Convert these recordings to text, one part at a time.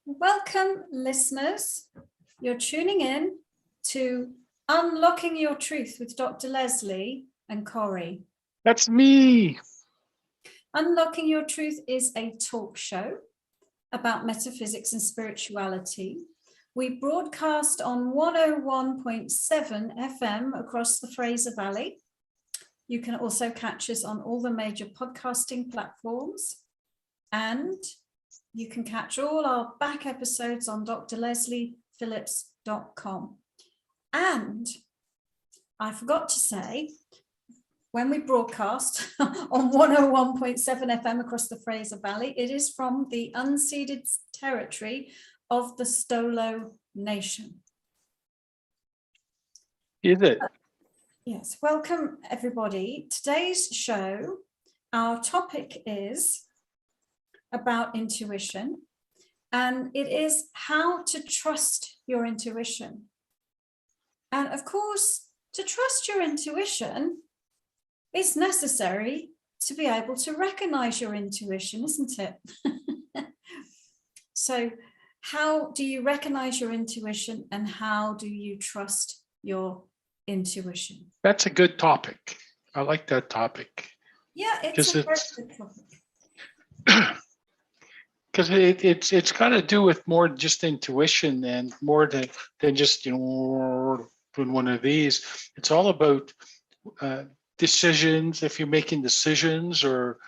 Welcome, listeners. You're tuning in to Unlocking Your Truth with Dr. Leslie and Corey. That's me. Unlocking Your Truth is a talk show about metaphysics and spirituality. We broadcast on 101.7 FM across the Fraser Valley. You can also catch us on all the major podcasting platforms, and you can catch all our back episodes on drlesliephillips.com. And I forgot to say, when we broadcast on 101.7 FM across the Fraser Valley, it is from the unceded territory of the Stolo Nation. Is it? Yes, welcome everybody. Today's show, our topic is about intuition, and it is how to trust your intuition. And of course, to trust your intuition, it's necessary to be able to recognize your intuition, isn't it? So how do you recognize your intuition, and how do you trust your intuition? That's a good topic. I like that topic. Yeah, it's a very good topic. Because it's got to do with more just intuition and more than just, doing one of these. It's all about decisions, if you're making decisions or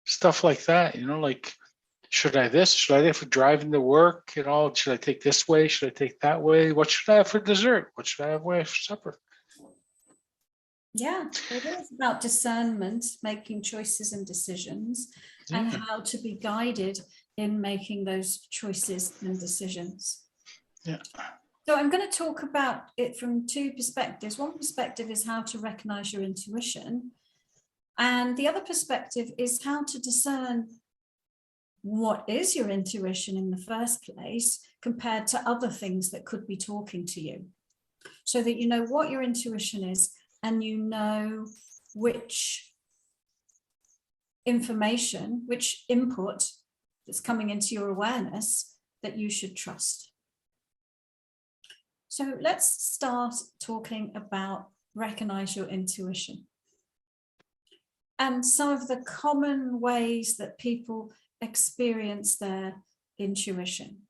stuff like that, like, should I this? Should I that for driving to work? Should I take this way? Should I take that way? What should I have for dessert? What should I have for supper? Yeah, it is about discernment, making choices and decisions, and how to be guided in making those choices and decisions. Yeah. So I'm going to talk about it from two perspectives. One perspective is how to recognize your intuition, and the other perspective is how to discern what is your intuition in the first place compared to other things that could be talking to you, so that you know what your intuition is and you know which information, which input that's coming into your awareness that you should trust. So let's start talking about recognize your intuition and some of the common ways that people experience their intuition.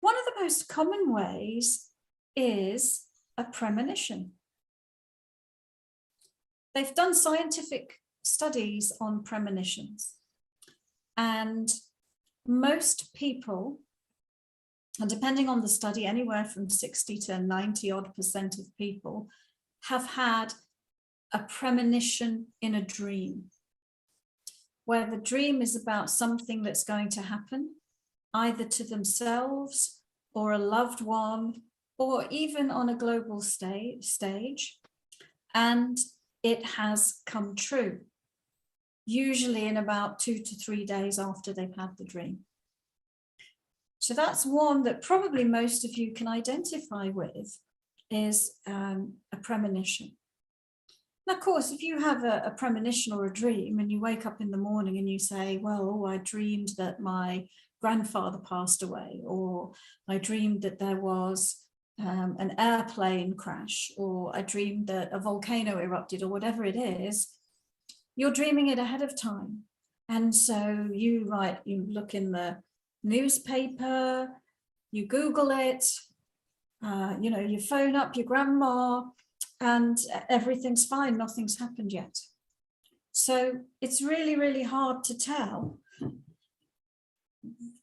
One of the most common ways is a premonition. They've done scientific studies on premonitions, and most people, and depending on the study, anywhere from 60 to 90% of people have had a premonition in a dream, where the dream is about something that's going to happen, either to themselves or a loved one, or even on a global stage, and it has come true, usually in about 2 to 3 days after they've had the dream. So that's one that probably most of you can identify with, is a premonition. Now, of course, if you have a premonition or a dream and you wake up in the morning and you say, well, I dreamed that my grandfather passed away, or I dreamed that there was an airplane crash, or I dreamed that a volcano erupted, or whatever it is, you're dreaming it ahead of time. And so you look in the newspaper, you Google it, you phone up your grandma, and everything's fine, nothing's happened yet. So it's really, really hard to tell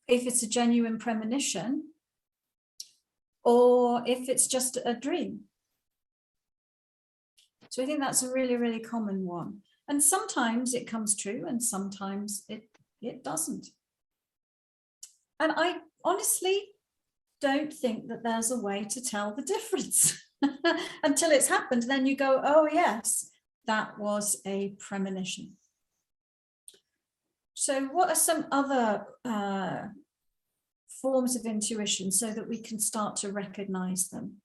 if it's a genuine premonition or if it's just a dream. So I think that's a really, really common one. And sometimes it comes true and sometimes it doesn't. And I honestly don't think that there's a way to tell the difference until it's happened. Then you go, oh yes, that was a premonition. So what are some other forms of intuition so that we can start to recognize them?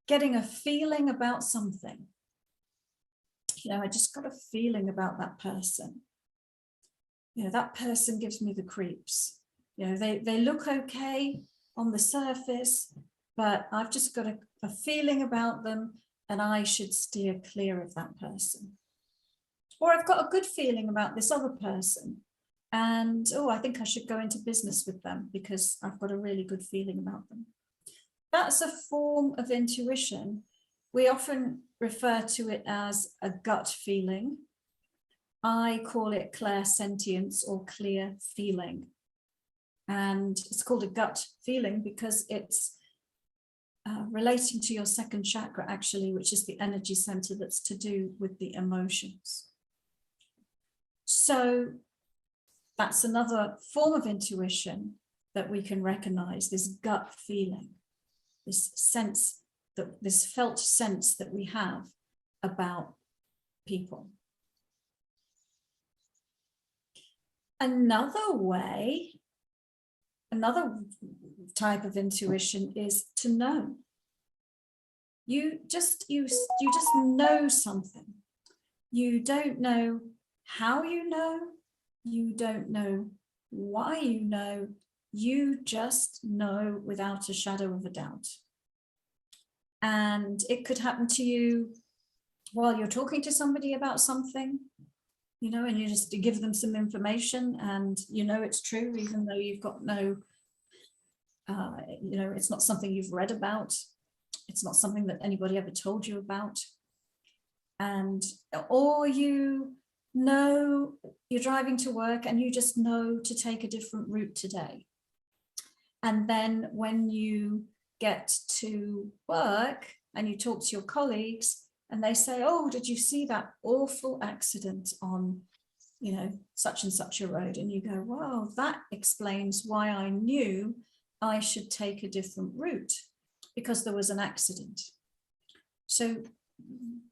Getting a feeling about something. I just got a feeling about that person. you know, that person gives me the creeps. You know, they look okay on the surface, but I've just got a feeling about them and I should steer clear of that person. Or I've got a good feeling about this other person and, oh, I think I should go into business with them because I've got a really good feeling about them. That's a form of intuition. We often refer to it as a gut feeling. I call it clairsentience or clear feeling. And it's called a gut feeling because it's relating to your second chakra, actually, which is the energy center that's to do with the emotions. So that's another form of intuition that we can recognize, this gut feeling, this sense, that this felt sense that we have about people. Another way, another type of intuition is to know. You just know something. You don't know how you know. You don't know why you know. You just know without a shadow of a doubt. And it could happen to you while you're talking to somebody about something, you know, and you just give them some information and you know it's true, even though you've got no, you know, it's not something you've read about. It's not something that anybody ever told you about. And, or you know, you're driving to work and you just know to take a different route today. And then when you get to work and you talk to your colleagues and they say, oh, did you see that awful accident on, you know, such and such a road? And you go, wow, that explains why I knew I should take a different route, because there was an accident. So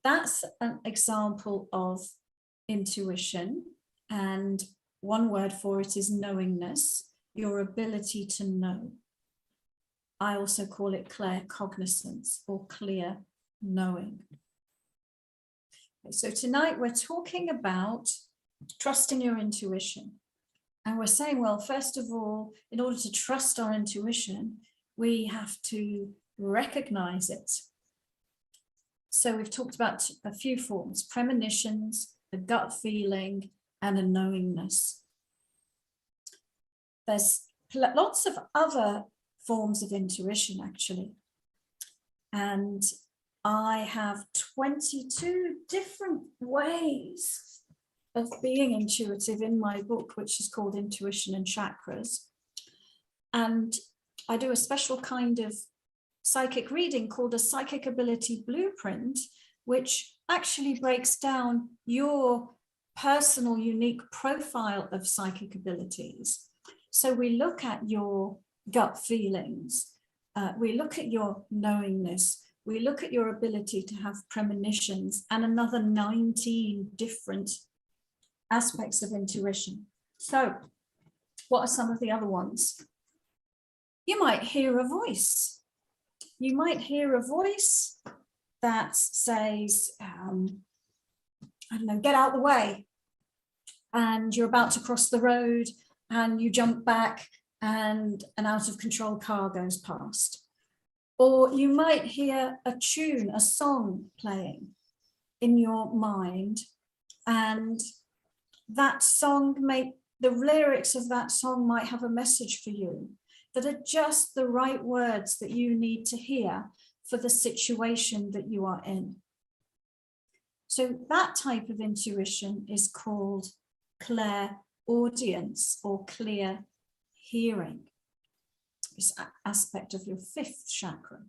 that's an example of intuition. And one word for it is knowingness, your ability to know. I also call it claircognizance or clear knowing. Okay, so tonight we're talking about trusting your intuition. And we're saying, well, first of all, in order to trust our intuition, we have to recognize it. So we've talked about a few forms: premonitions, a gut feeling, and a knowingness. There's lots of other forms of intuition, actually. And I have 22 different ways of being intuitive in my book, which is called Intuition and Chakras. And I do a special kind of psychic reading called a psychic ability blueprint, which actually breaks down your personal unique profile of psychic abilities. So we look at your gut feelings, we look at your knowingness, we look at your ability to have premonitions, and another 19 different aspects of intuition. So what are some of the other ones? You might hear a voice. You might hear a voice that says, I don't know, get out the way. And you're about to cross the road and you jump back and an out of control car goes past. Or you might hear a tune, a song playing in your mind, and that song the lyrics of that song might have a message for you that are just the right words that you need to hear for the situation that you are in. So that type of intuition is called clairaudience or clear hearing. This aspect of your fifth chakra.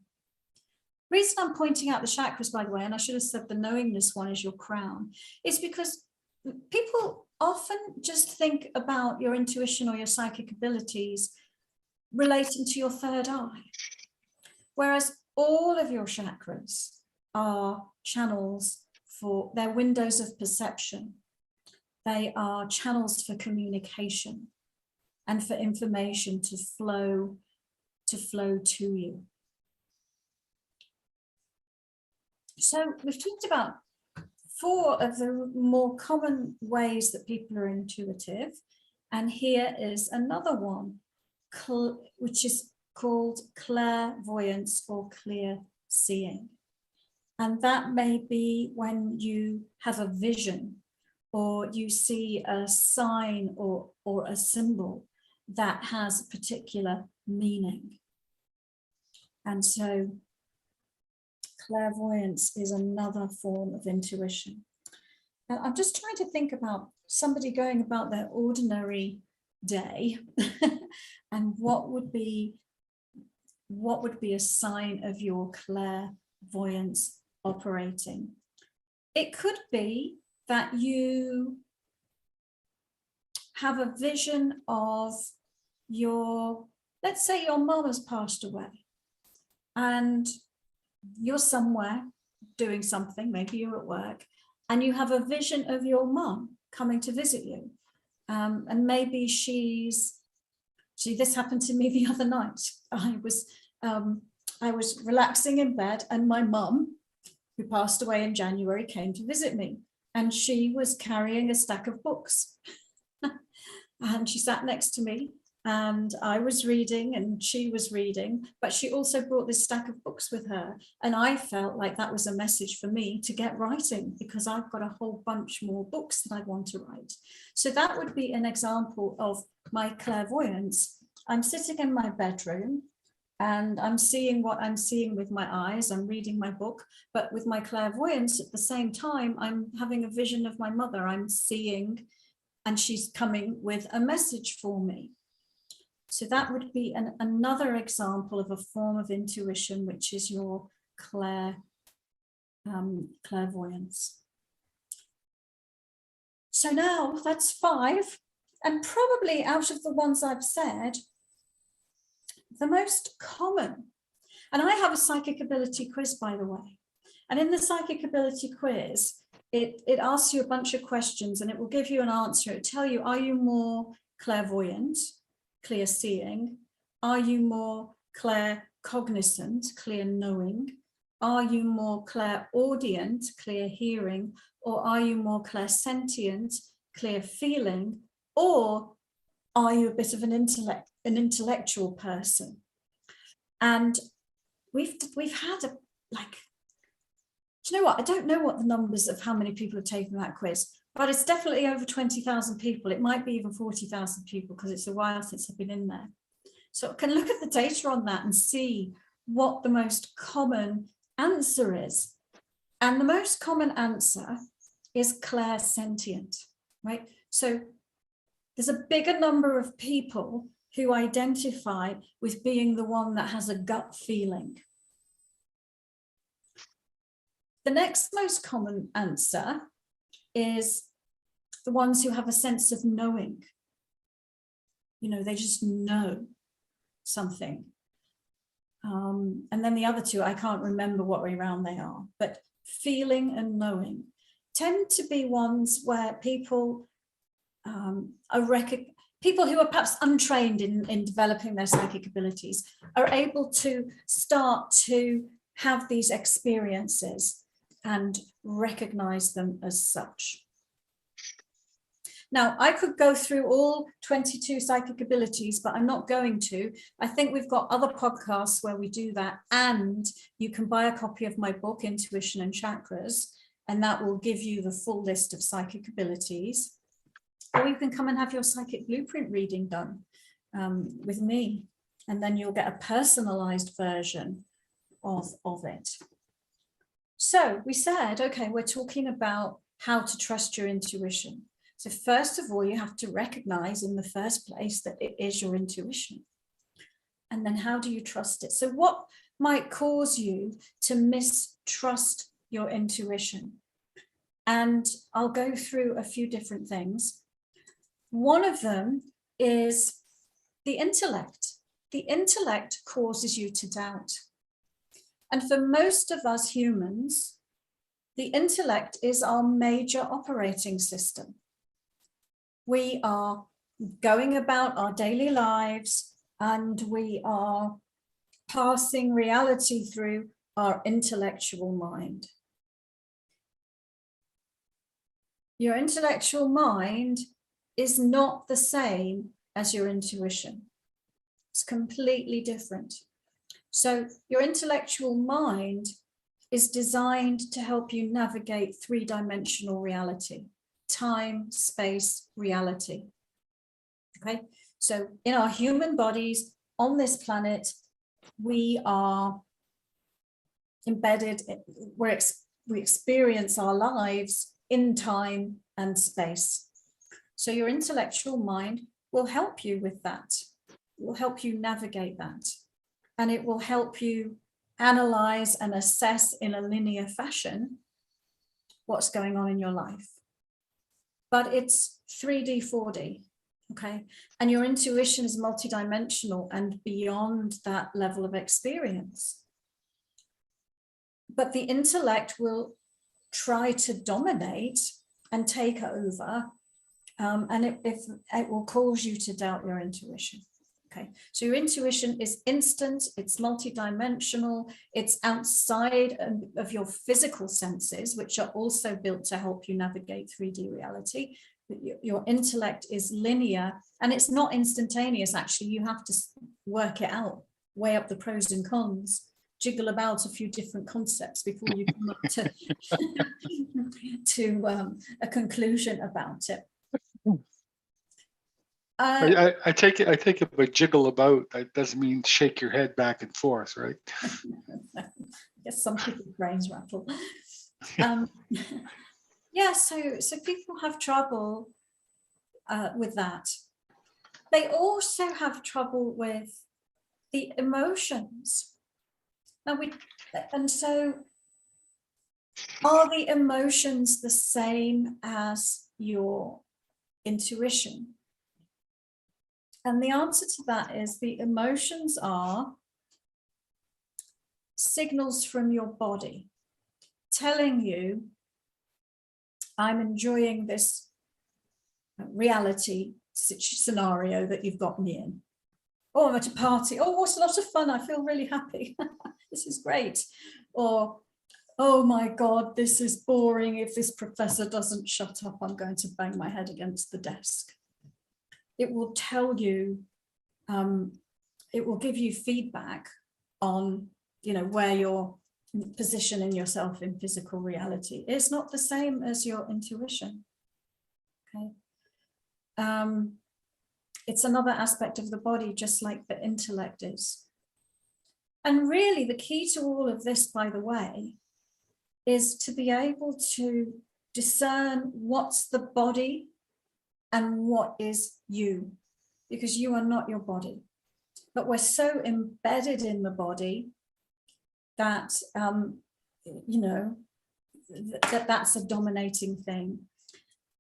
The reason I'm pointing out the chakras, by the way, and I should have said the knowingness one is your crown, is because people often just think about your intuition or your psychic abilities relating to your third eye, whereas all of your chakras are channels for their windows of perception. They are channels for communication and for information to flow to you. So we've talked about 4 of the more common ways that people are intuitive. And here is another one, which is called clairvoyance or clear seeing. And that may be when you have a vision or you see a sign or a symbol that has a particular meaning. And so clairvoyance is another form of intuition. And I'm just trying to think about somebody going about their ordinary day and what would be a sign of your clairvoyance operating. It could be that you have a vision of let's say your mom has passed away and you're somewhere doing something, maybe you're at work, and you have a vision of your mom coming to visit you. And maybe this happened to me the other night. I was relaxing in bed and my mum, who passed away in January, came to visit me, and she was carrying a stack of books. And she sat next to me and I was reading and she was reading, but she also brought this stack of books with her. And I felt like that was a message for me to get writing, because I've got a whole bunch more books that I want to write. So that would be an example of my clairvoyance. I'm sitting in my bedroom and I'm seeing what I'm seeing with my eyes. I'm reading my book, but with my clairvoyance at the same time, I'm having a vision of my mother. I'm seeing, and she's coming with a message for me. So that would be another example of a form of intuition, which is your clairvoyance. So now that's 5, and probably out of the ones I've said, the most common. And I have a psychic ability quiz, by the way. And in the psychic ability quiz, it asks you a bunch of questions and it will give you an answer. It'll tell you, are you more clairvoyant, clear seeing? Are you more claircognizant, clear knowing? Are you more clairaudient, clear hearing? Or are you more clairsentient, clear feeling? Or are you a bit of an intellectual person? And we've had do you know what? I don't know what the numbers of how many people have taken that quiz, but it's definitely over 20,000 people. It might be even 40,000 people because it's a while since I've been in there. So I can look at the data on that and see what the most common answer is. And the most common answer is clairsentient, right? So there's a bigger number of people who identify with being the one that has a gut feeling. The next most common answer is the ones who have a sense of knowing. You know, they just know something. And then the other two, I can't remember what way round they are, but feeling and knowing tend to be ones where people people who are perhaps untrained in developing their psychic abilities are able to start to have these experiences and recognize them as such. Now, I could go through all 22 psychic abilities, but I'm not going to. I think we've got other podcasts where we do that, and you can buy a copy of my book, Intuition and Chakras, and that will give you the full list of psychic abilities. Or you can come and have your psychic blueprint reading done with me, and then you'll get a personalized version of it. So we said, okay, we're talking about how to trust your intuition. So first of all, you have to recognize in the first place that it is your intuition. And then how do you trust it? So what might cause you to mistrust your intuition? And I'll go through a few different things. One of them is the intellect. The intellect causes you to doubt. And for most of us humans, the intellect is our major operating system. We are going about our daily lives and we are passing reality through our intellectual mind. Your intellectual mind is not the same as your intuition. It's completely different. So your intellectual mind is designed to help you navigate three-dimensional reality, time, space, reality. Okay, so in our human bodies on this planet, we are embedded, we experience our lives in time and space. So your intellectual mind will help you with that. It will help you navigate that. And it will help you analyze and assess in a linear fashion what's going on in your life. But it's 3D, 4D, okay? And your intuition is multidimensional and beyond that level of experience. But the intellect will try to dominate and take over, and it will cause you to doubt your intuition. Okay, so your intuition is instant, it's multidimensional, it's outside of your physical senses, which are also built to help you navigate 3D reality. Your intellect is linear, and it's not instantaneous. Actually, you have to work it out, weigh up the pros and cons, jiggle about a few different concepts before you come up to a conclusion about it. I take it by jiggle about, that doesn't mean shake your head back and forth, right? I guess some people's brains rattle. Yeah, so people have trouble with that. They also have trouble with the emotions. So are the emotions the same as your intuition? And the answer to that is the emotions are signals from your body telling you, I'm enjoying this reality scenario that you've got me in. Oh, I'm at a party. Oh, what a lot of fun. I feel really happy. This is great. Or, oh my God, this is boring. If this professor doesn't shut up, I'm going to bang my head against the desk. It will tell you, it will give you feedback on, where you're positioning yourself in physical reality. It's not the same as your intuition. Okay. It's another aspect of the body, just like the intellect is. And really the key to all of this, by the way, is to be able to discern what's the body and what is you, because you are not your body. But we're so embedded in the body that, that's a dominating thing.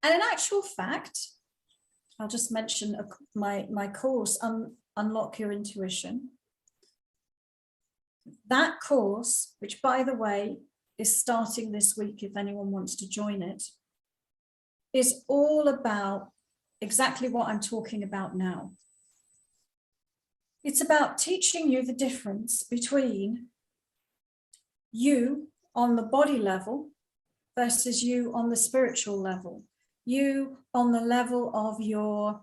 And in actual fact, I'll just mention my course, Unlock Your Intuition. That course, which by the way, is starting this week if anyone wants to join it, is all about exactly what I'm talking about now. It's about teaching you the difference between you on the body level versus you on the spiritual level, you on the level of your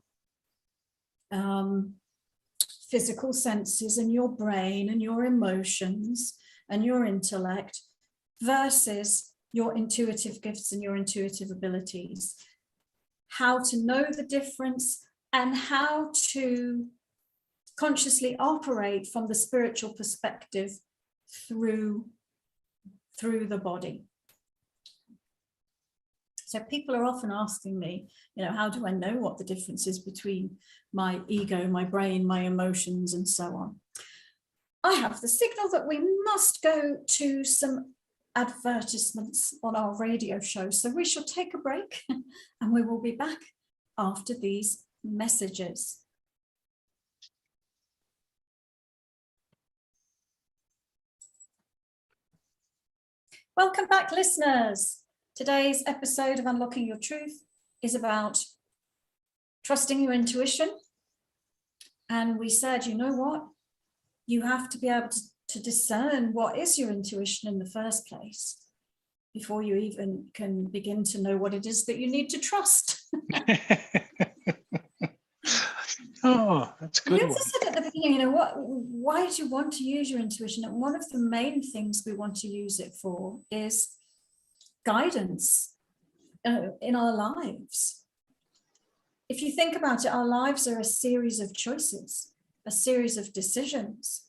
physical senses and your brain and your emotions and your intellect versus your intuitive gifts and your intuitive abilities. How to know the difference and how to consciously operate from the spiritual perspective through the body. So people are often asking me, how do I know what the difference is between my ego, my brain, my emotions, and so on? I have the signal that we must go to some advertisements on our radio show. So we shall take a break and we will be back after these messages. Welcome back, listeners. Today's episode of Unlocking Your Truth is about trusting your intuition. And we said, you know what? You have to be able to discern what is your intuition in the first place before you even can begin to know what it is that you need to trust. It's a We good also one. said at the beginning, you know, why do you want to use your intuition? And one of the main things we want to use it for is guidance in our lives. If you think about it, our lives are a series of choices, a series of decisions.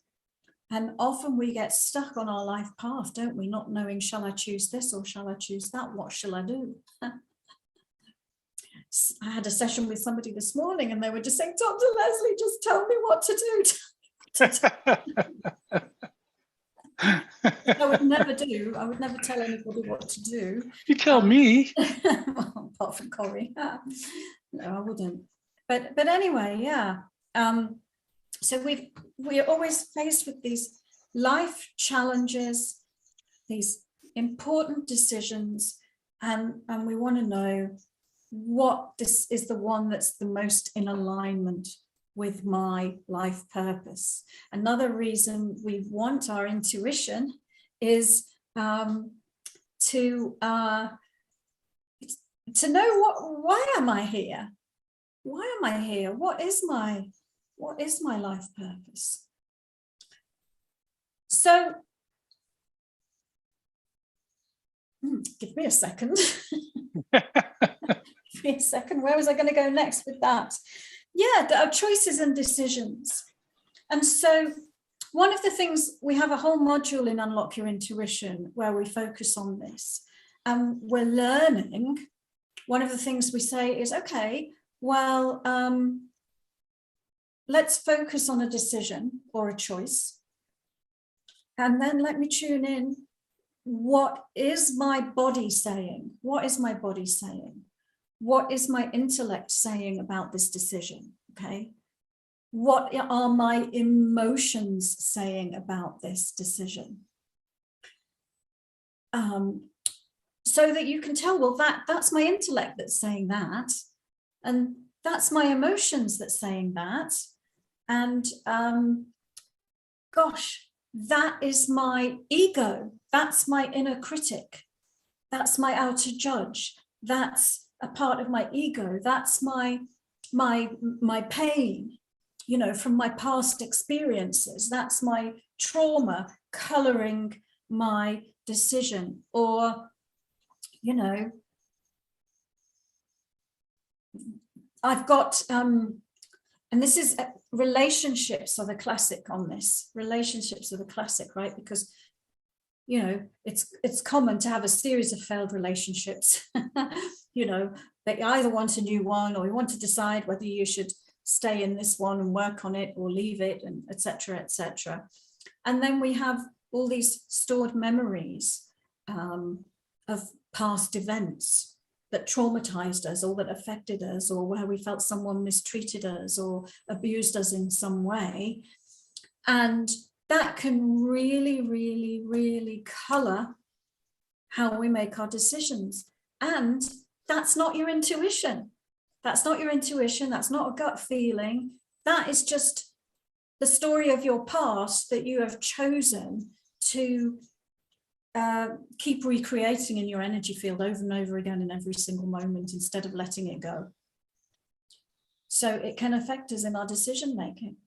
And often we get stuck on our life path, don't we? Not knowing, shall I choose this or shall I choose that? What shall I do? I had a session with somebody this morning and they were just saying, Dr. Leslie, just tell me what to do. I would never do. I would never tell anybody what to do. You tell me. Apart from Corey. No, I wouldn't. But anyway, yeah. So we're always faced with these life challenges, these important decisions, and we want to know what this is, the one that's the most in alignment with my life purpose. Another reason we want our intuition is to know why am I here? Why am I here? What is my life purpose? So give me a second. Give me a second. Where was I going to go next with that? Yeah, our choices and decisions. And so one of the things, we have a whole module in Unlock Your Intuition where we focus on this. And we're learning. One of the things we say is, okay, well, let's focus on a decision or a choice. And then let me tune in. What is my body saying? What is my body saying? What is my intellect saying about this decision? Okay. What are my emotions saying about this decision? So that you can tell, well, that's my intellect that's saying that. And that's my emotions that's saying that. And gosh, that is my ego. That's my inner critic. That's my outer judge. That's a part of my ego. That's my pain, you know, from my past experiences. That's my trauma coloring my decision. Or, you know, I've got, and this is relationships are the classic on this. Relationships are the classic, right? Because, you know, it's common to have a series of failed relationships. You know, they either want a new one or you want to decide whether you should stay in this one and work on it or leave it, and etc., etc. And then we have all these stored memories of past events that traumatized us or that affected us, or where we felt someone mistreated us or abused us in some way. And that can really, really, really color how we make our decisions. And that's not your intuition. That's not your intuition. That's not a gut feeling. That is just the story of your past that you have chosen to keep recreating in your energy field over and over again in every single moment instead of letting it go. So it can affect us in our decision making.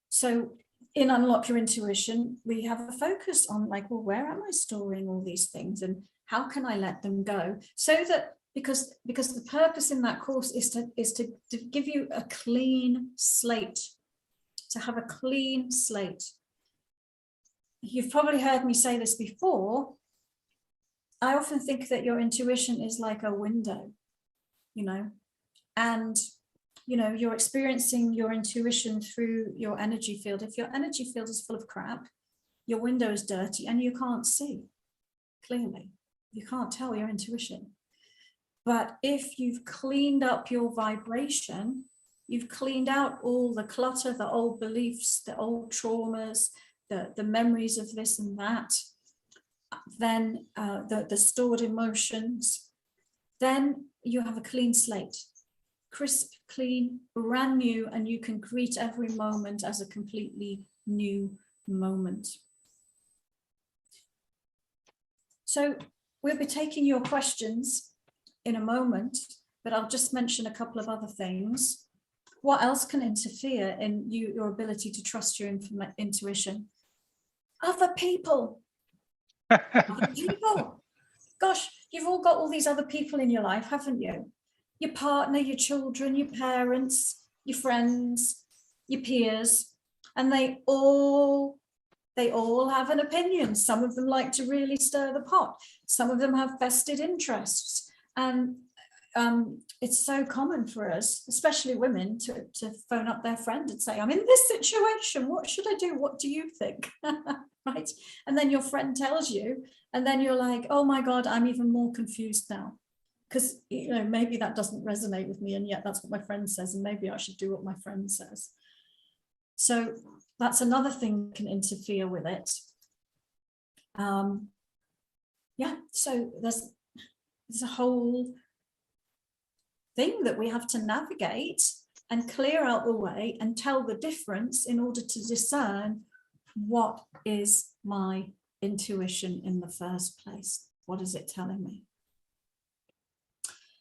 So in Unlock Your Intuition, we have a focus on like, well, where am I storing all these things and how can I let them go? So that because the purpose in that course is to give you a clean slate, to have a clean slate. You've probably heard me say this before. I often think that your intuition is like a window, you know, and, you know, you're experiencing your intuition through your energy field. If your energy field is full of crap, your window is dirty and you can't see clearly. You can't tell your intuition. But if you've cleaned up your vibration, you've cleaned out all the clutter, the old beliefs, the old traumas, the memories of this and that, then the stored emotions, then you have a clean slate, crisp, clean, brand new, and you can greet every moment as a completely new moment. So we'll be taking your questions in a moment, but I'll just mention a couple of other things. What else can interfere in your ability to trust your intuition? Other people. Other people. Gosh, you've all got all these other people in your life, haven't you? Your partner, your children, your parents, your friends, your peers, and they all have an opinion. Some of them like to really stir the pot. Some of them have vested interests. And it's so common for us, especially women, to phone up their friend and say, I'm in this situation. What should I do? What do you think? Right? And then your friend tells you, and then you're like, oh my God, I'm even more confused now. Because, maybe that doesn't resonate with me. And yet that's what my friend says. And maybe I should do what my friend says. So that's another thing that can interfere with it. Yeah, so there's a whole thing that we have to navigate and clear out the way and tell the difference in order to discern what is my intuition in the first place. What is it telling me?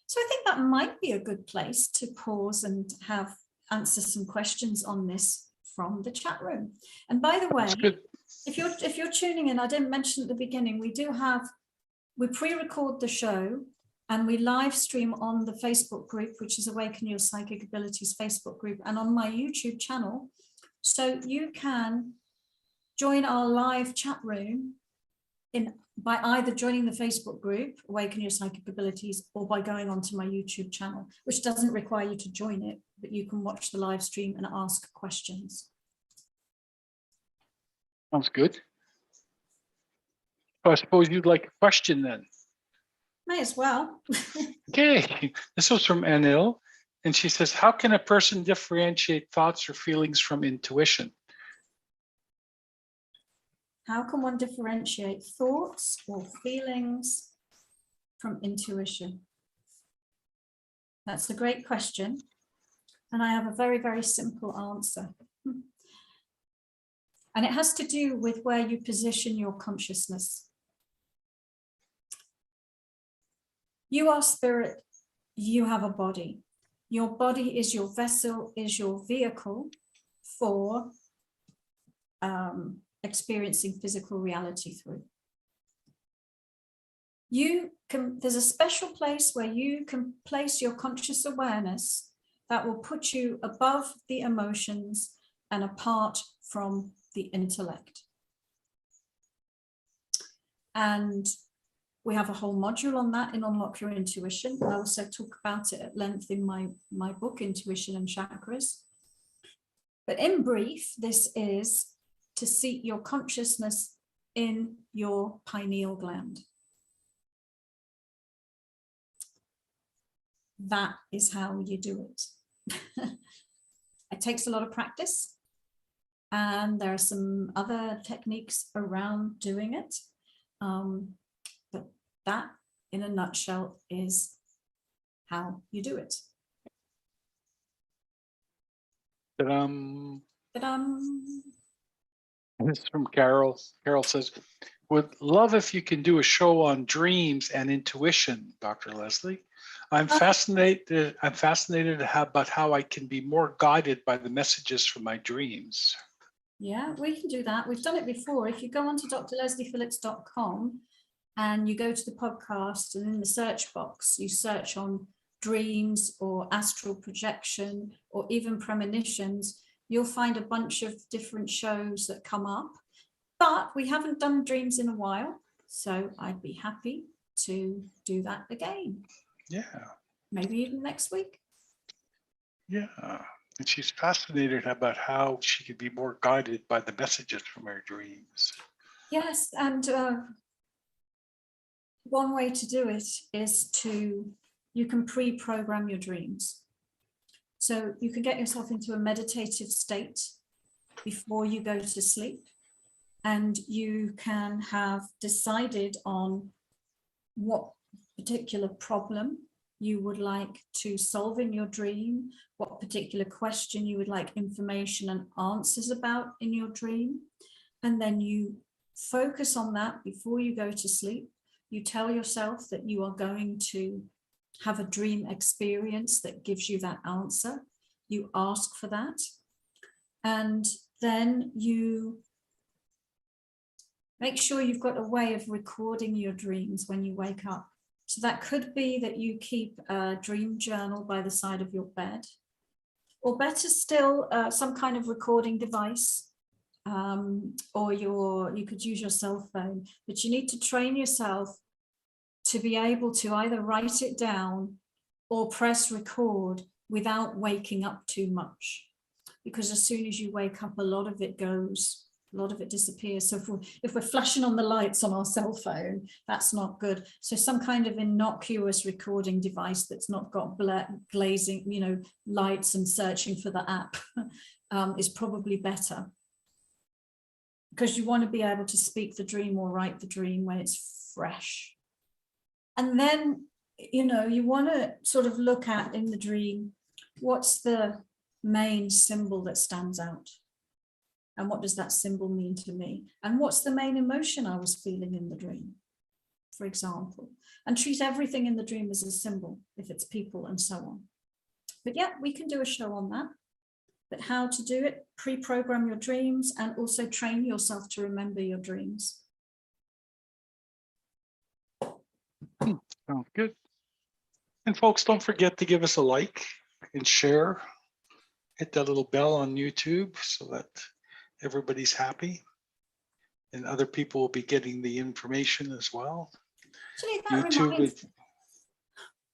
So I think that might be a good place to pause and answer some questions on this from the chat room. And by the way, if you're tuning in, I didn't mention at the beginning, we pre-record the show and we live stream on the Facebook group, which is Awaken Your Psychic Abilities Facebook group, and on my YouTube channel. So you can join our live chat room by either joining the Facebook group, Awaken Your Psychic Abilities, or by going onto my YouTube channel, which doesn't require you to join it, but you can watch the live stream and ask questions. Sounds good. I suppose you'd like a question then. May as well. Okay, this was from Anil, and she says, how can a person differentiate thoughts or feelings from intuition? How can one differentiate thoughts or feelings from intuition? That's a great question. And I have a very, very simple answer. And it has to do with where you position your consciousness. You are spirit, you have a body. Your body is your vessel, is your vehicle for experiencing physical reality through. There's a special place where you can place your conscious awareness that will put you above the emotions and apart from the intellect. And we have a whole module on that in Unlock Your Intuition. I also talk about it at length in my book, Intuition and Chakras. But in brief, this is to seat your consciousness in your pineal gland. That is how you do it. It takes a lot of practice. And there are some other techniques around doing it. But that, in a nutshell, is how you do it. This is from Carol. Carol says, would love if you can do a show on dreams and intuition, Dr. Leslie. I'm fascinated about how I can be more guided by the messages from my dreams. Yeah, we can do that. We've done it before. If you go onto drlesliephillips.com and you go to the podcast, and in the search box, you search on dreams or astral projection or even premonitions, you'll find a bunch of different shows that come up. But we haven't done dreams in a while, so I'd be happy to do that again. Yeah. Maybe even next week. Yeah. And she's fascinated about how she could be more guided by the messages from her dreams. Yes, and one way to do it is you can pre-program your dreams. So you can get yourself into a meditative state before you go to sleep, and you can have decided on what particular problem you would like to solve in your dream, what particular question you would like information and answers about in your dream. And then you focus on that before you go to sleep. You tell yourself that you are going to have a dream experience that gives you that answer. you ask for that. And then you make sure you've got a way of recording your dreams when you wake up. So that could be that you keep a dream journal by the side of your bed, or better still, some kind of recording device, or you could use your cell phone, but you need to train yourself to be able to either write it down or press record without waking up too much. Because as soon as you wake up, a lot of it goes, a lot of it disappears. So if we're flashing on the lights on our cell phone, that's not good. So some kind of innocuous recording device that's not got glazing, lights and searching for the app is probably better. Because you want to be able to speak the dream or write the dream when it's fresh. And then, you want to sort of look at in the dream, what's the main symbol that stands out? And what does that symbol mean to me? And what's the main emotion I was feeling in the dream, for example? And treat everything in the dream as a symbol, if it's people and so on. But yeah, we can do a show on that. But how to do it, pre-program your dreams and also train yourself to remember your dreams. Sounds good. And folks, don't forget to give us a like and share. Hit that little bell on YouTube so that everybody's happy. And other people will be getting the information as well. Actually,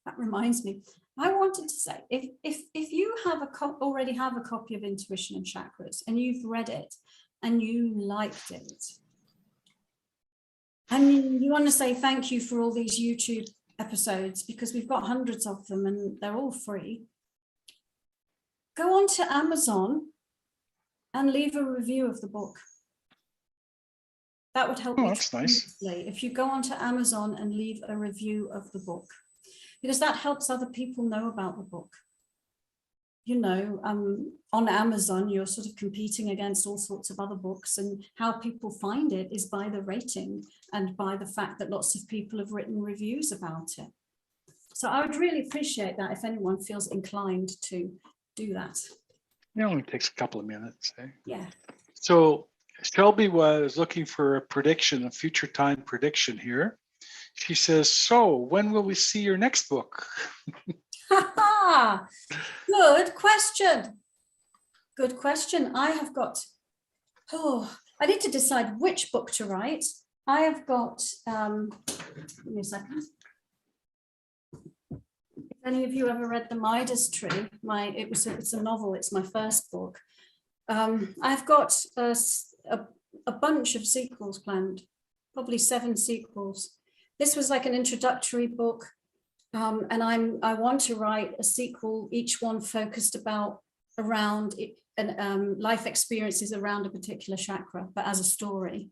that reminds me. I wanted to say, if you have already have a copy of Intuition and Chakras and you've read it and you liked it, and you want to say thank you for all these YouTube episodes because we've got hundreds of them and they're all free, go on to Amazon and leave a review of the book. That would help me tremendously. If you go onto Amazon and leave a review of the book, because that helps other people know about the book. On Amazon, you're sort of competing against all sorts of other books, and how people find it is by the rating and by the fact that lots of people have written reviews about it. So I would really appreciate that if anyone feels inclined to do that. It only takes a couple of minutes. Eh? Yeah. So Shelby was looking for a future time prediction here. She says, so when will we see your next book? Good question. Good question. I have got, I need to decide which book to write. I have got, give me a second. If any of you ever read The Midas Tree, it's a novel, it's my first book. I've got a bunch of sequels planned, probably 7 sequels. This was like an introductory book, and I want to write a sequel, each one focused around life experiences around a particular chakra, but as a story.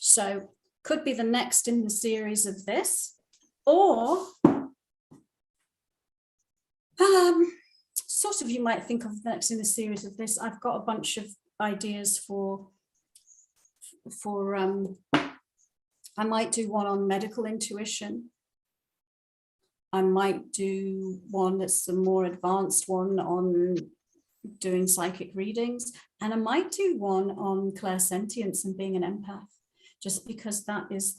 So could be the next in the series of this, or sort of you might think of next in the series of this. I've got a bunch of ideas for I might do one on medical intuition. I might do one that's a more advanced one on doing psychic readings. And I might do one on clairsentience and being an empath, just because that is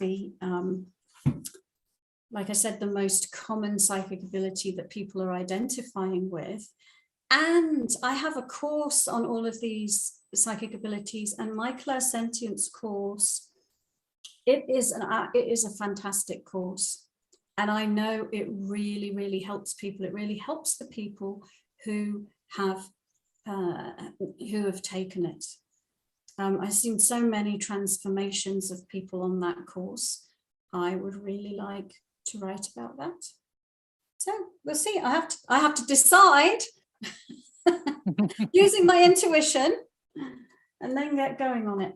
like I said, the most common psychic ability that people are identifying with. And I have a course on all of these psychic abilities, and my clairsentience course, it is a fantastic course, and I know it really, really helps people. It really helps the people who have taken it. I've seen so many transformations of people on that course. I would really like to write about that. So we'll see. I have to decide using my intuition and then get going on it.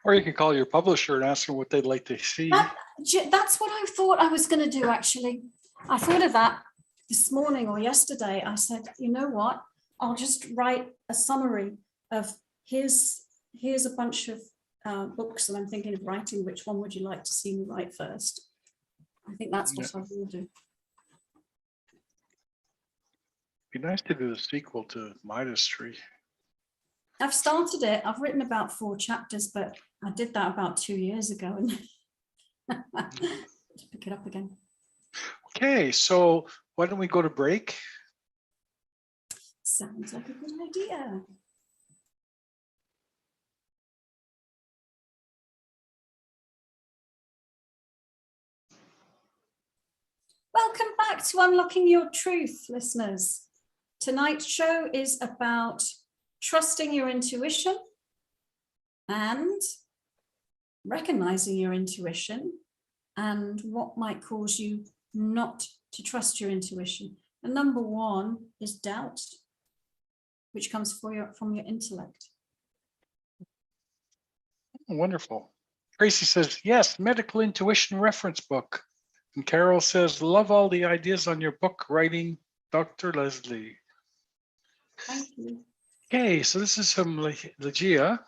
Or you can call your publisher and ask them what they'd like to see. That's what I thought I was going to do, actually. I thought of that this morning or yesterday. I said, you know what? I'll just write a summary of here's a bunch of books that I'm thinking of writing. Which one would you like to see me write first? I think that's what I will do. Be nice to do the sequel to Midas Tree. I've started it. I've written about 4 chapters, but I did that about 2 years ago and let's pick it up again. Okay, so why don't we go to break? Sounds like a good idea. Welcome back to Unlocking Your Truth, listeners. Tonight's show is about trusting your intuition and recognizing your intuition and what might cause you not to trust your intuition. And number 1 is doubt, which comes from your intellect. Wonderful. Tracy says, yes, medical intuition reference book. And Carol says, love all the ideas on your book writing, Dr. Leslie. Thank you. Okay, so this is from Lahia.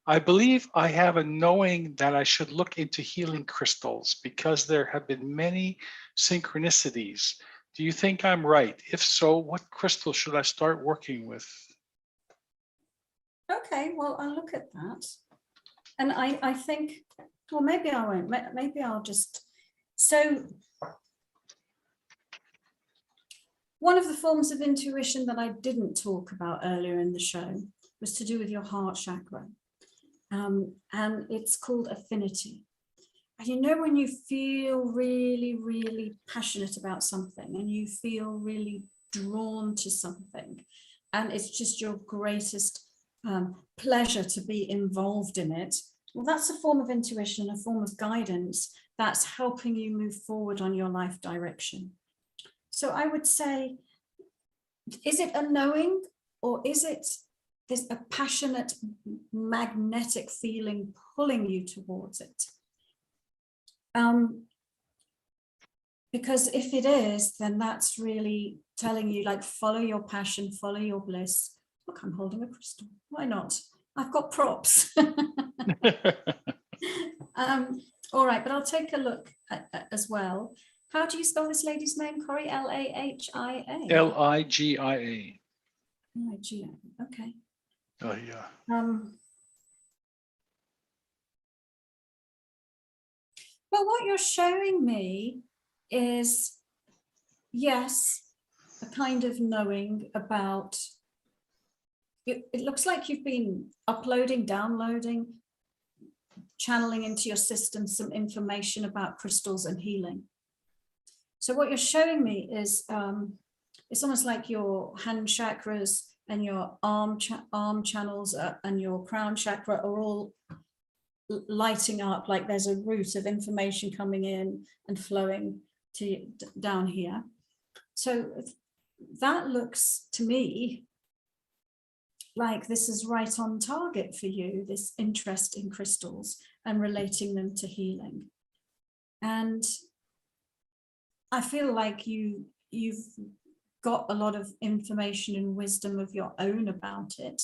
I believe I have a knowing that I should look into healing crystals because there have been many synchronicities. Do you think I'm right? If so, what crystal should I start working with? Okay, well, I'll look at that. And I think, well, maybe I won't. Maybe I'll just, so one of the forms of intuition that I didn't talk about earlier in the show was to do with your heart chakra. And it's called affinity. And you know, when you feel really, really passionate about something and you feel really drawn to something, and it's just your greatest pleasure to be involved in it, well, that's a form of intuition, a form of guidance that's helping you move forward on your life direction. So I would say, is it a knowing, or is it there's a passionate magnetic feeling pulling you towards it? Because if it is, then that's really telling you, like, follow your passion, follow your bliss. Look, I'm holding a crystal. Why not? I've got props. All right, but I'll take a look as well. How do you spell this lady's name, Corey? L-A-H-I-A? L-I-G-I-A. L-I-G-I-A, okay. Oh, yeah. Well, what you're showing me is, yes, a kind of knowing about, it looks like you've been uploading, downloading, channeling into your system some information about crystals and healing. So what you're showing me is, it's almost like your hand chakras and your arm channels and your crown chakra are all lighting up, like there's a route of information coming in and flowing to down here. So that looks to me like this is right on target for you, this interest in crystals and relating them to healing. And I feel like you've got a lot of information and wisdom of your own about it.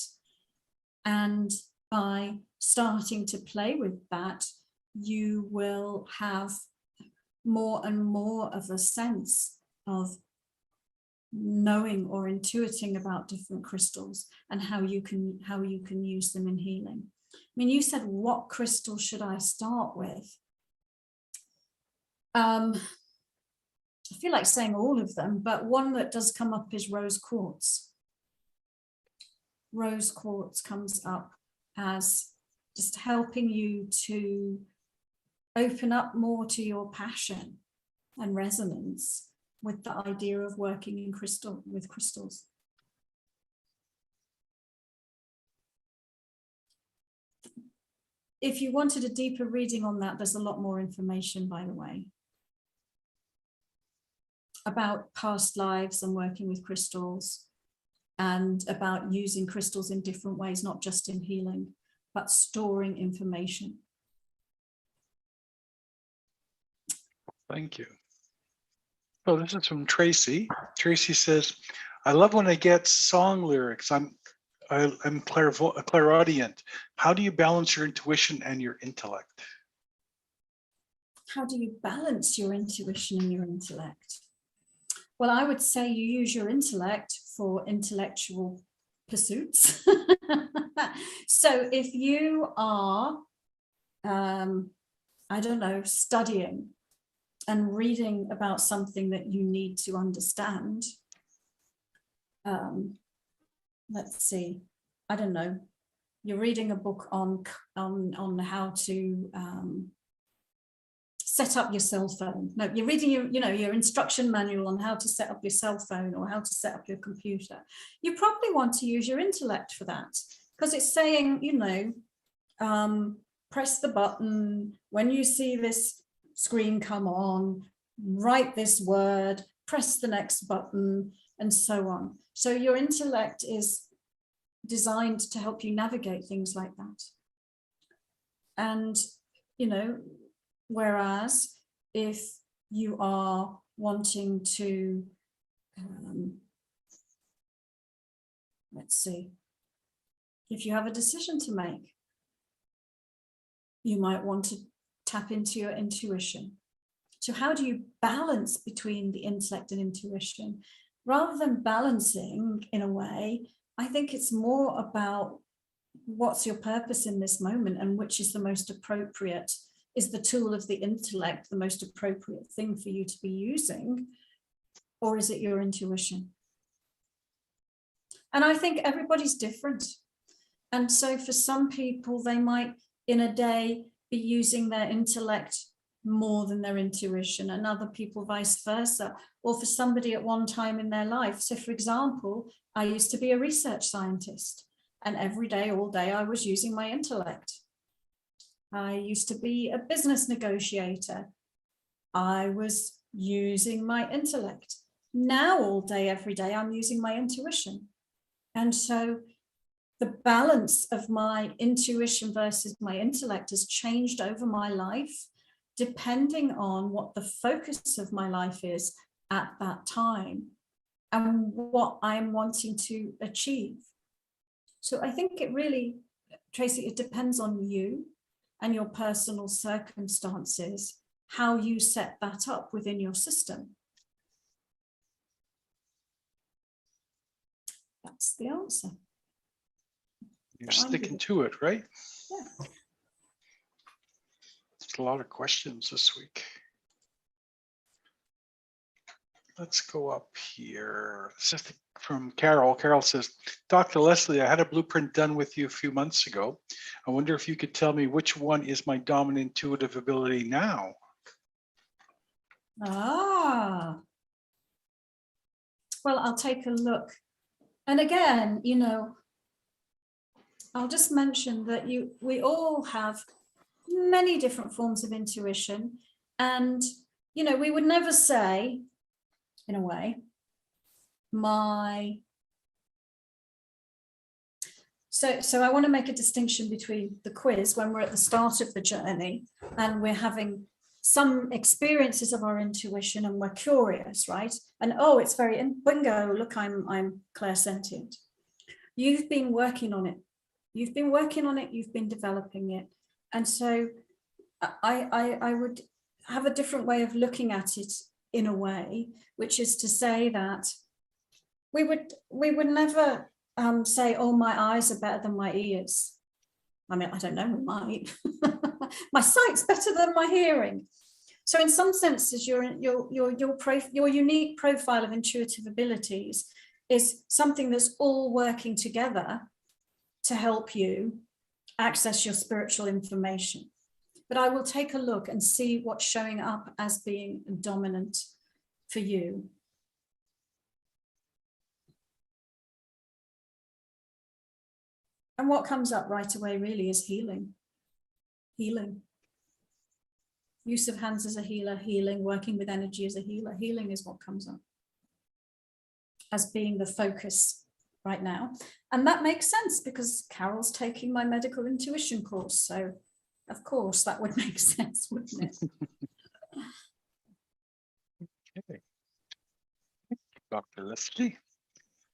And by starting to play with that, you will have more and more of a sense of knowing or intuiting about different crystals and how you can use them in healing. I mean, you said, what crystal should I start with? I feel like saying all of them, but one that does come up is rose quartz. Rose quartz comes up as just helping you to open up more to your passion and resonance with the idea of working with crystals. If you wanted a deeper reading on that, there's a lot more information, by the way, about past lives and working with crystals, and about using crystals in different ways, not just in healing, but storing information. Thank you. So this is from Tracy. Tracy says, I love when I get song lyrics. I'm clairaudient. How do you balance your intuition and your intellect? How do you balance your intuition and your intellect? Well, I would say you use your intellect for intellectual pursuits. So if you are, I don't know, studying and reading about something that you need to understand, let's see, I don't know, you're reading a book on how to set up your cell phone. No, you're reading your instruction manual on how to set up your cell phone or how to set up your computer. You probably want to use your intellect for that, because it's saying, press the button when you see this screen come on, write this word, press the next button, and so on. So your intellect is designed to help you navigate things like that. And, whereas if you are wanting to, let's see, if you have a decision to make, you might want to tap into your intuition. So how do you balance between the intellect and intuition? Rather than balancing in a way, I think it's more about what's your purpose in this moment and which is the most appropriate. Is the tool of the intellect the most appropriate thing for you to be using, or is it your intuition? And I think everybody's different. And so for some people, they might in a day be using their intellect more than their intuition, and other people vice versa, or for somebody at one time in their life. So for example, I used to be a research scientist, and every day, all day, I was using my intellect. I used to be a business negotiator. I was using my intellect. Now, all day, every day, I'm using my intuition. And so the balance of my intuition versus my intellect has changed over my life, depending on what the focus of my life is at that time and what I'm wanting to achieve. So I think it really, Tracy, it depends on you and your personal circumstances, how you set that up within your system. That's the answer. You're sticking to it, right? Yeah. There's a lot of questions this week. Let's go up here. This is from Carol. Carol says, Dr. Leslie, I had a blueprint done with you a few months ago. I wonder if you could tell me which one is my dominant intuitive ability now. Well, I'll take a look. And again, I'll just mention that we all have many different forms of intuition. And, we would never say, in a way, So I want to make a distinction between the quiz when we're at the start of the journey and we're having some experiences of our intuition and we're curious, right? And it's very bingo, look, I'm clairsentient. You've been working on it. You've been developing it. And so I would have a different way of looking at it in a way, which is to say that we would never say, oh, my eyes are better than my ears. I mean, I don't know, we might. My sight's better than my hearing. So in some senses, your unique profile of intuitive abilities is something that's all working together to help you access your spiritual information. But I will take a look and see what's showing up as being dominant for you. And what comes up right away really is healing. Healing. Use of hands as a healer, healing, working with energy as a healer. Healing is what comes up as being the focus right now. And that makes sense because Carol's taking my medical intuition course. So of course that would make sense, wouldn't it? Okay. Dr. Leslie.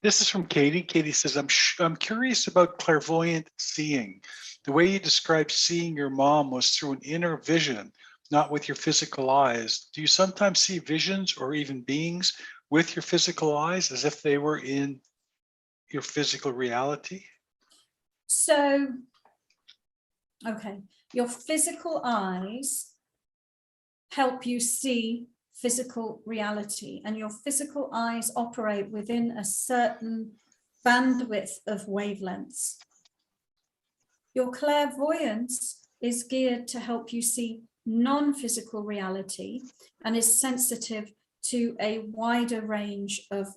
This is from Katie. Katie says, I'm curious about clairvoyant seeing. The way you described seeing your mom was through an inner vision, not with your physical eyes. Do you sometimes see visions or even beings with your physical eyes as if they were in your physical reality? So, okay, your physical eyes help you see physical reality, and your physical eyes operate within a certain bandwidth of wavelengths. Your clairvoyance is geared to help you see non-physical reality and is sensitive to a wider range of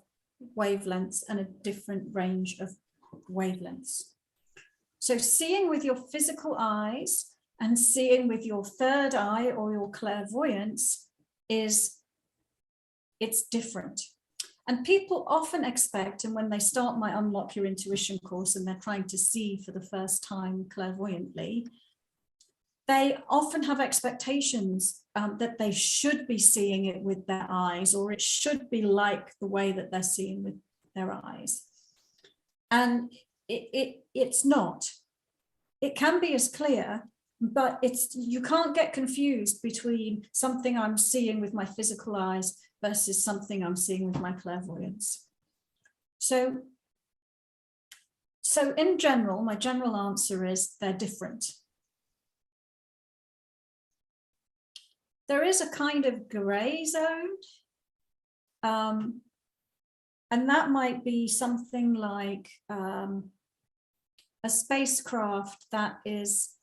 wavelengths and a different range of wavelengths. So seeing with your physical eyes and seeing with your third eye or your clairvoyance it's different. And people often expect, and when they start my Unlock Your Intuition course and they're trying to see for the first time clairvoyantly, they often have expectations that they should be seeing it with their eyes, or it should be like the way that they're seeing with their eyes. And it's not. It can be as clear, but you can't get confused between something I'm seeing with my physical eyes versus something I'm seeing with my clairvoyance. So in general, my general answer is they're different. There is a kind of gray zone, and that might be something like a spacecraft that is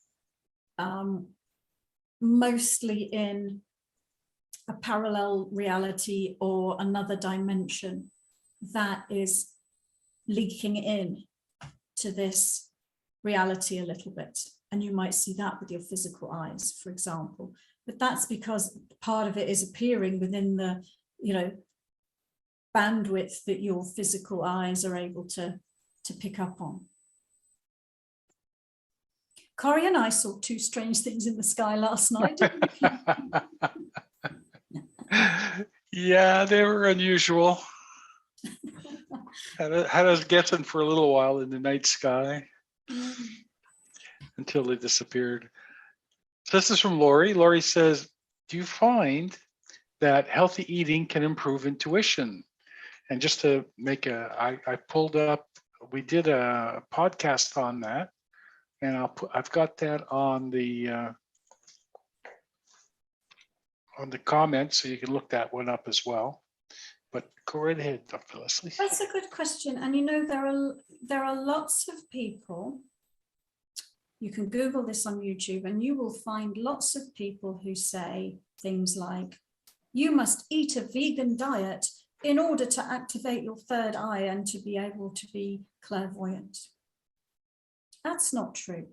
mostly in a parallel reality or another dimension that is leaking in to this reality a little bit. And you might see that with your physical eyes, for example. But that's because part of it is appearing within the, bandwidth that your physical eyes are able to pick up on. Corey and I saw two strange things in the sky last night, didn't we? Yeah, they were unusual. Had us guessing for a little while in the night sky until they disappeared. So this is from Lori. Lori says, do you find that healthy eating can improve intuition? And just to make I pulled up, we did a podcast on that, and I've got that on the comments, so you can look that one up as well. But go right ahead, Dr. Leslie. That's a good question. And there are lots of people, you can Google this on YouTube, and you will find lots of people who say things like, you must eat a vegan diet in order to activate your third eye and to be able to be clairvoyant. That's not true.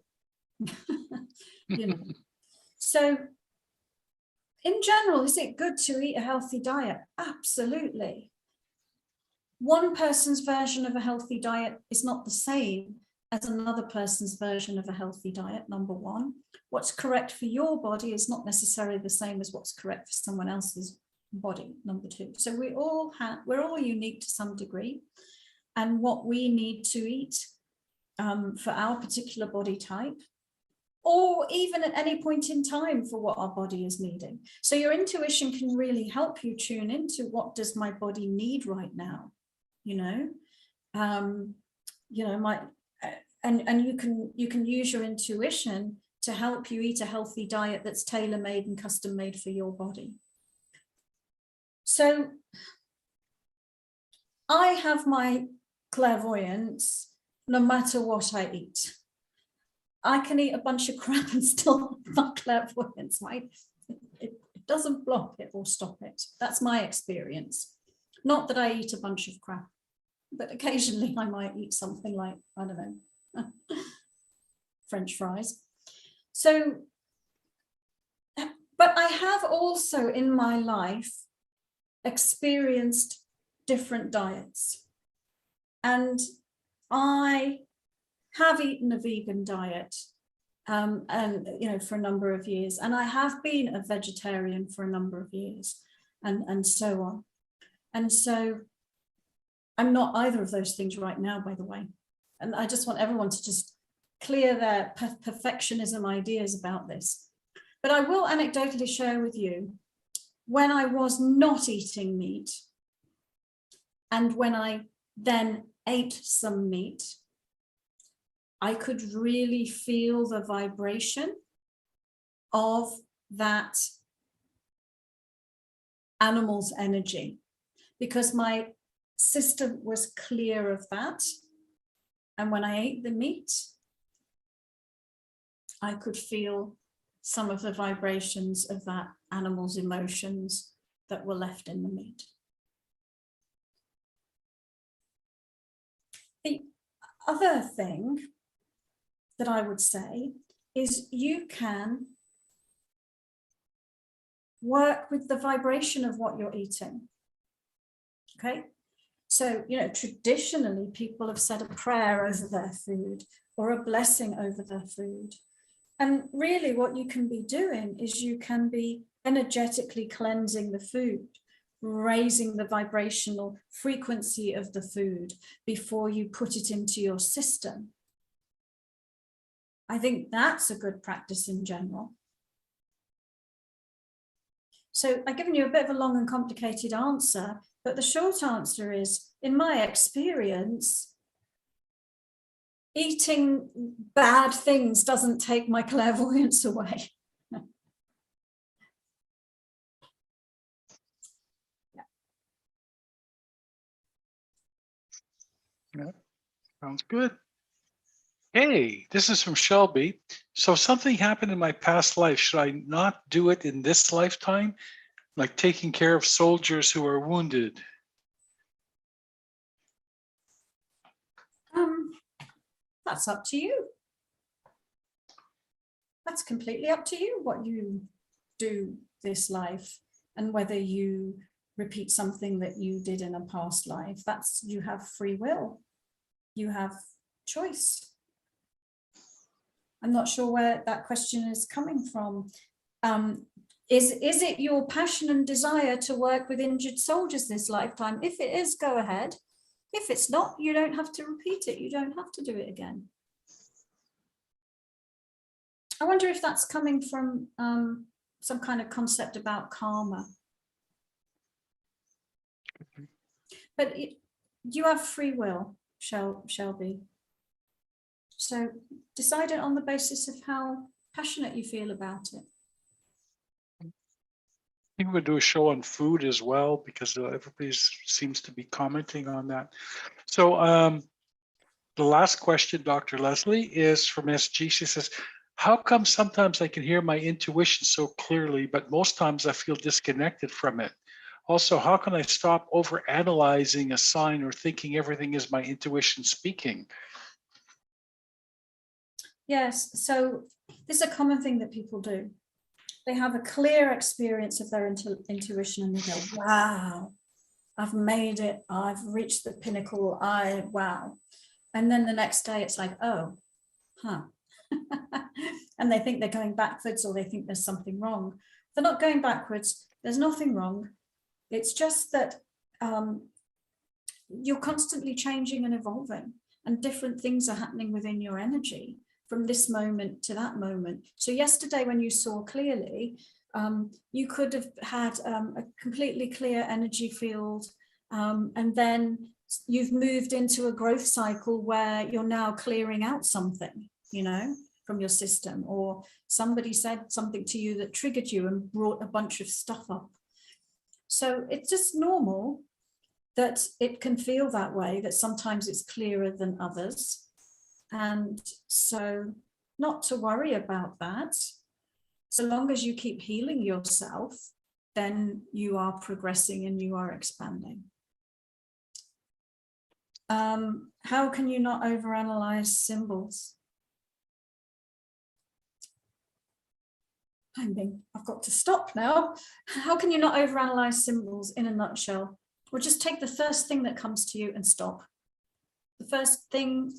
So in general, is it good to eat a healthy diet? Absolutely. One person's version of a healthy diet is not the same as another person's version of a healthy diet, number one. What's correct for your body is not necessarily the same as what's correct for someone else's body, number two. So we're all unique to some degree, and what we need to eat for our particular body type, or even at any point in time for what our body is needing. So your intuition can really help you tune into what does my body need right now, and you can use your intuition to help you eat a healthy diet that's tailor-made and custom-made for your body. So I have my clairvoyance no matter what I eat. I can eat a bunch of crap and still have my clairvoyance, right? It doesn't block it or stop it. That's my experience. Not that I eat a bunch of crap, but occasionally I might eat something like, I don't know, French fries. So, but I have also in my life experienced different diets. And I have eaten a vegan diet and for a number of years, and I have been a vegetarian for a number of years, and so on. And so I'm not either of those things right now, by the way. And I just want everyone to just clear their perfectionism ideas about this. But I will anecdotally share with you, when I was not eating meat, And when I then ate some meat, I could really feel the vibration of that animal's energy, because my system was clear of that. And when I ate the meat, I could feel some of the vibrations of that animal's emotions that were left in the meat. The other thing that I would say is you can work with the vibration of what you're eating. Okay, so, you know, traditionally people have said a prayer over their food or a blessing over their food. And really what you can be doing is you can be energetically cleansing the food, raising the vibrational frequency of the food before you put it into your system. I think that's a good practice in general. So I've given you a bit of a long and complicated answer, but the short answer is, in my experience, eating bad things doesn't take my clairvoyance away. Yeah, sounds good. Hey, this is from Shelby. So something happened in my past life. Should I not do it in this lifetime? Like taking care of soldiers who are wounded? That's up to you. That's completely up to you what you do this life, and whether you repeat something that you did in a past life. That's, you have free will. You have choice. I'm not sure where that question is coming from. Is it your passion and desire to work with injured soldiers this lifetime? If it is, go ahead. If it's not, you don't have to repeat it. You don't have to do it again. I wonder if that's coming from some kind of concept about karma. But you have free will, Shelby. So decide it on the basis of how passionate you feel about it. I think we're going to do a show on food as well, because everybody seems to be commenting on that. So the last question, Dr. Leslie, is from SG. She says, how come sometimes I can hear my intuition so clearly, but most times I feel disconnected from it? Also, how can I stop overanalyzing a sign or thinking everything is my intuition speaking? Yes, so this is a common thing that people do. They have a clear experience of their intuition and they go, wow, I've made it, I've reached the pinnacle, wow. And then the next day it's like, oh, huh. And they think they're going backwards, or they think there's something wrong. They're not going backwards, there's nothing wrong. It's just that you're constantly changing and evolving, and different things are happening within your energy from this moment to that moment. So yesterday when you saw clearly, you could have had a completely clear energy field, and then you've moved into a growth cycle where you're now clearing out something, you know, from your system, or somebody said something to you that triggered you and brought a bunch of stuff up. So it's just normal that it can feel that way, that sometimes it's clearer than others. And so not to worry about that. So long as you keep healing yourself, then you are progressing and you are expanding. How can you not overanalyze symbols? I've got to stop now. How can you not overanalyze symbols in a nutshell? Or just take the first thing that comes to you and stop. The first thing,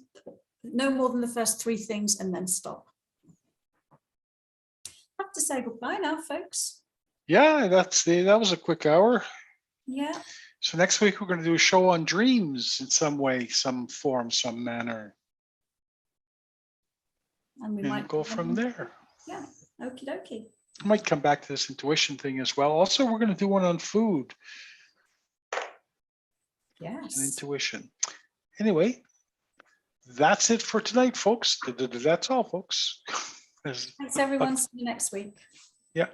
no more than the first three things, and then stop. I have to say goodbye now, folks. Yeah, that was a quick hour. Yeah. So next week we're going to do a show on dreams in some way, some form, some manner. And we might go from there. Yeah, okie dokie. I might come back to this intuition thing as well. Also, we're going to do one on food. Yes. and intuition. Anyway, that's it for tonight, folks. That's all, folks. Thanks, everyone. See you next week. Yeah.